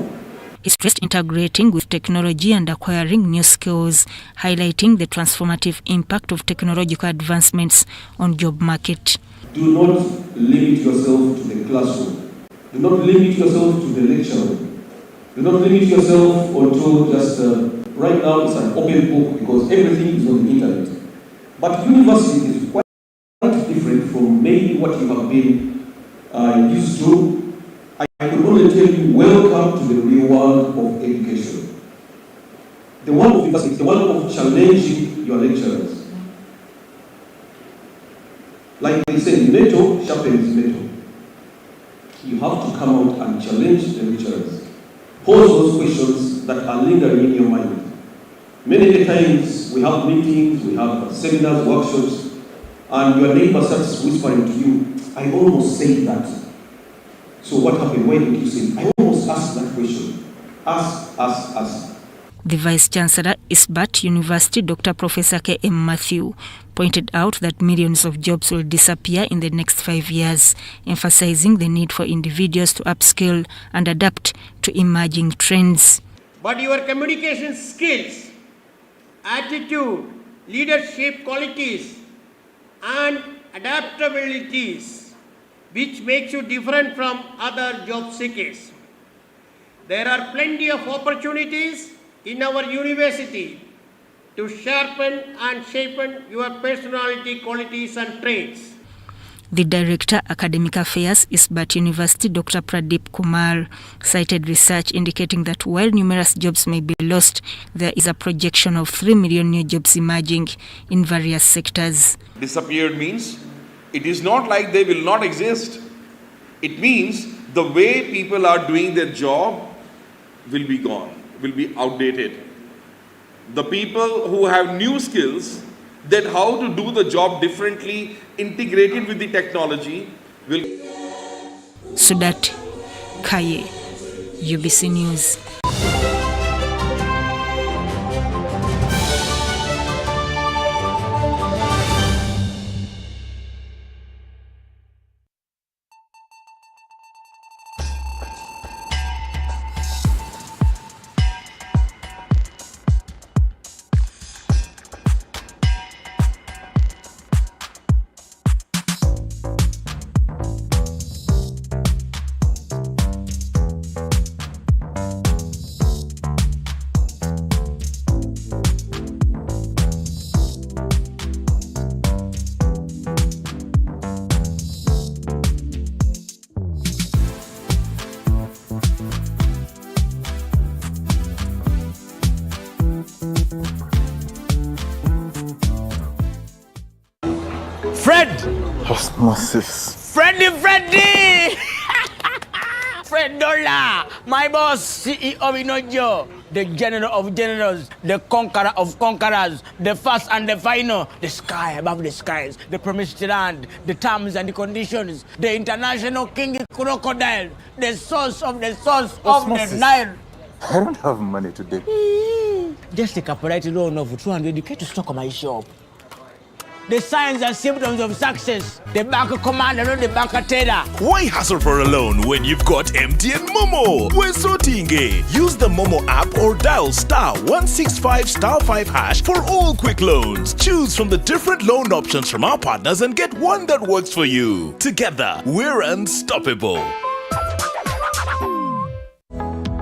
He stressed integrating with technology and acquiring new skills, highlighting the transformative impact of technological advancements on job market. Do not limit yourself to the classroom. Do not limit yourself to the lecture. Do not limit yourself onto just, right now it's an open book because everything is on the internet. But university is quite different from maybe what you have been used to. I could only tell you, welcome to the real world of education. The world of university, the world of challenging your lecturers. Like they say, metal sharpens metal. You have to come out and challenge the lecturers. Pose those questions that are lingering in your mind. Many times we have meetings, we have seminars, workshops, and your neighbor starts whispering to you, I almost said that. So what happened? Why did you say? I almost asked that question. Ask. The Vice-Chancellor, Isbat University, Dr. Professor K.M. Matthew, pointed out that millions of jobs will disappear in the next 5 years, emphasizing the need for individuals to upskill and adapt to emerging trends. But your communication skills, attitude, leadership qualities, and adaptabilities, which makes you different from other job seekers. There are plenty of opportunities in our university to sharpen and shapen your personality, qualities and traits. The Director, Academic Affairs, Isbat University, Dr. Pradeep Kumar, cited research indicating that while numerous jobs may be lost, there is a projection of 3 million new jobs emerging in various sectors. Disappeared means it is not like they will not exist. It means the way people are doing their job will be gone, will be outdated. The people who have new skills, that how to do the job differently, integrated with the technology, will. Sudat Kaye, UBC News. Fred! Osmosis. Freddy! Fred Dollar, my boss, CEO Inojo, the general of generals, the conqueror of conquerors, the first and the final, the sky above the skies, the promised land, the terms and the conditions, the international king crocodile, the source of the Osmosis. Nile. I don't have money today. Just take a polite loan of 200k to stock my shop. The signs and symptoms of success. The bank commander, not the bank teller. Why hassle for a loan when you've got MTN Momo? We're sorting. Use the Momo app or dial *165*5# for all quick loans. Choose from the different loan options from our partners and get one that works for you. Together, we're unstoppable.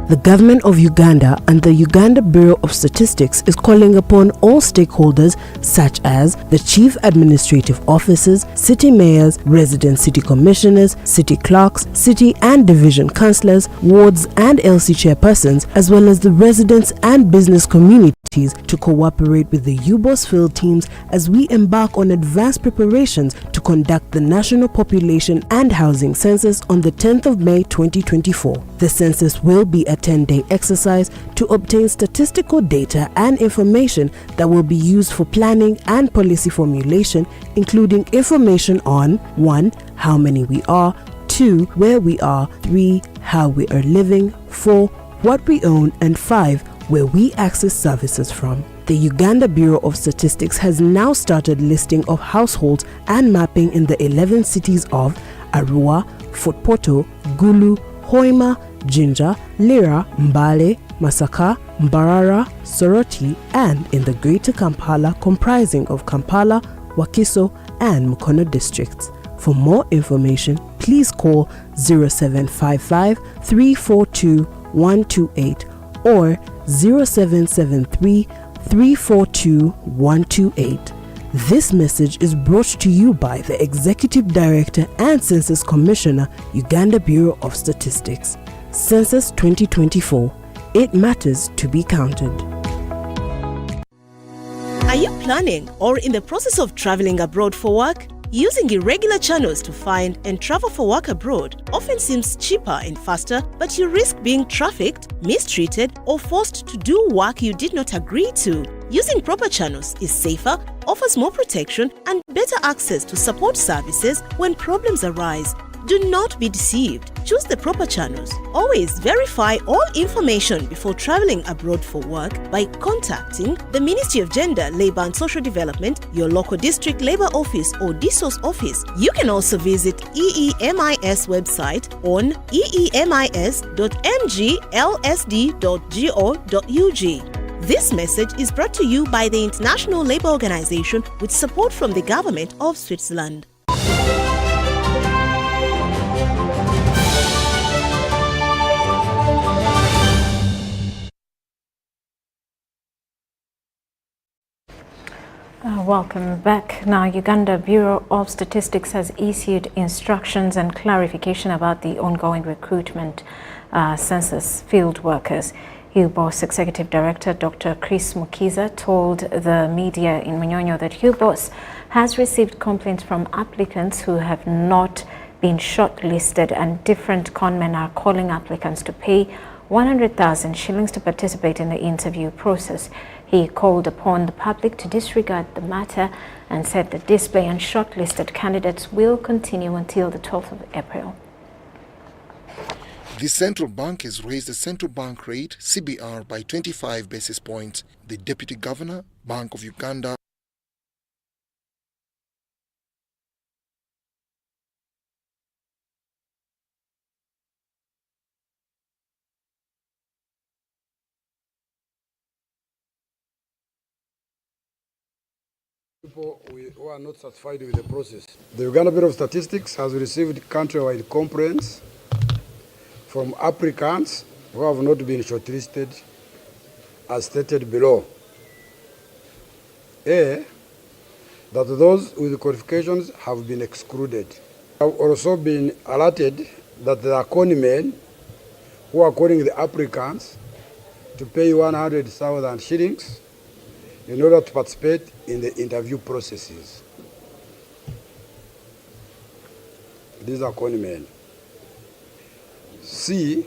The government of Uganda and the Uganda Bureau of Statistics is calling upon all stakeholders such as the chief administrative officers, city mayors, resident city commissioners, city clerks, city and division councillors, wards and LC chairpersons, as well as the residents and business communities to cooperate with the UBOS field teams as we embark on advanced preparations to conduct the National Population and Housing Census on the 10th of May 2024. The census will be a 10-day exercise to obtain statistical data and information that will be used for planning and policy formulation, including information on 1. How many we are, 2. Where we are, 3. How we are living, 4. what we own, and 5, where we access services from. The Uganda Bureau of Statistics has now started listing of households and mapping in the 11 cities of Arua, Fort Portal, Gulu, Hoima, Jinja, Lira, Mbale, Masaka, Mbarara, Soroti, and in the Greater Kampala comprising of Kampala, Wakiso, and Mukono districts. For more information, please call 0755 342 128 or 0773 342 128. This message is brought to you by the Executive Director and Census Commissioner, Uganda Bureau of Statistics. Census 2024. It matters to be counted. Are you planning or in the process of traveling abroad for work? Using irregular channels to find and travel for work abroad often seems cheaper and faster, but you risk being trafficked, mistreated, or forced to do work you did not agree to. Using proper channels is safer, offers more protection, and better access to support services when problems arise. Do not be deceived. Choose the proper channels. Always verify all information before traveling abroad for work by contacting the Ministry of Gender, Labour and Social Development, your local district labour office or DSOS office. You can also visit EEMIS website on eemis.mglsd.go.ug. This message is brought to you by the International Labour Organization with support from the Government of Switzerland. Welcome back. Now, Uganda Bureau of Statistics has issued instructions and clarification about the ongoing recruitment census field workers. HUBOS Executive Director Dr. Chris Mukiza told the media in Munyonyo that HUBOS has received complaints from applicants who have not been shortlisted, and different conmen are calling applicants to pay 100,000 shillings to participate in the interview process. He called upon the public to disregard the matter and said the display on shortlisted candidates will continue until the 12th of April. The central bank has raised the central bank rate, CBR, by 25 basis points. The Deputy Governor, Bank of Uganda, people who are not satisfied with the process. The Uganda Bureau of Statistics has received countrywide complaints from applicants who have not been shortlisted as stated below. A, that those with qualifications have been excluded. Have also been alerted that there are conmen who are calling the applicants to pay 100,000 shillings in order to participate in the interview processes. These are conmen. C,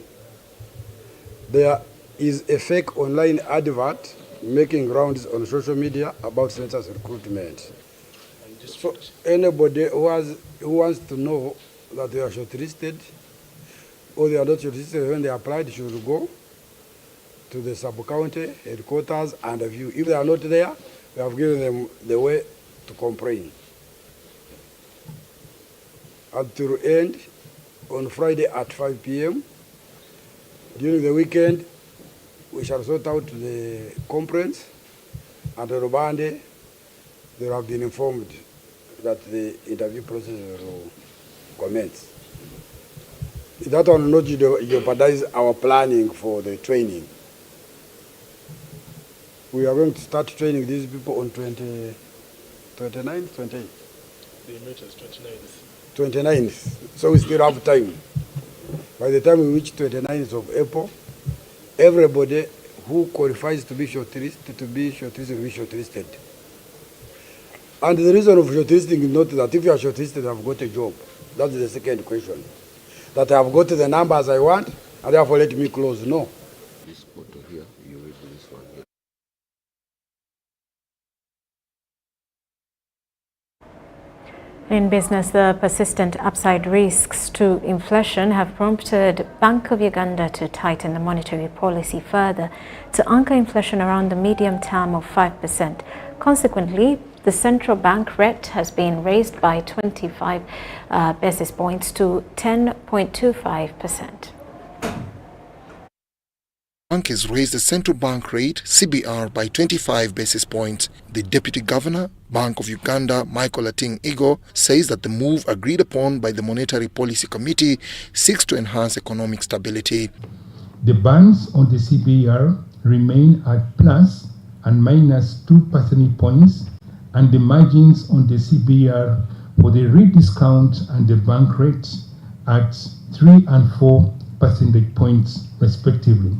there is a fake online advert making rounds on social media about census recruitment. So anybody who wants to know that they are shortlisted or they are not shortlisted when they applied should go to the sub-county headquarters and view. If they are not there, we have given them the way to complain. Until end on Friday at 5 p.m. During the weekend, we shall sort out the complaints, and on Monday, they have been informed that the interview process will commence. That will not jeopardize our planning for the training. We are going to start training these people on 29th, 28th? They met us 29th. 29th. So we still have time. By the time we reach 29th of April, everybody who qualifies to be shortlisted will be shortlisted. And the reason of shortlisting is not that if you are shortlisted, I've got a job. That's the second question. That I have got the numbers I want, and therefore let me close. No. This photo here, you read this one here. In business, the persistent upside risks to inflation have prompted Bank of Uganda to tighten the monetary policy further to anchor inflation around the medium term of 5%. Consequently, the central bank rate has been raised by 25 basis points to 10.25%. The bank has raised the central bank rate CBR by 25 basis points. The Deputy Governor, Bank of Uganda, Michael Ating Igo, says that the move agreed upon by the Monetary Policy Committee seeks to enhance economic stability. The bands on the CBR remain at plus and minus 2 percentage points, and the margins on the CBR for the rate discount and the bank rate at 3 and 4 percentage points respectively.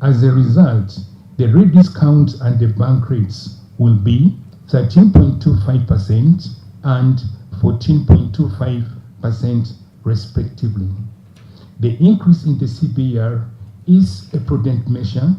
As a result, the rate discount and the bank rates will be 13.25% and 14.25% respectively. The increase in the CBR is a prudent measure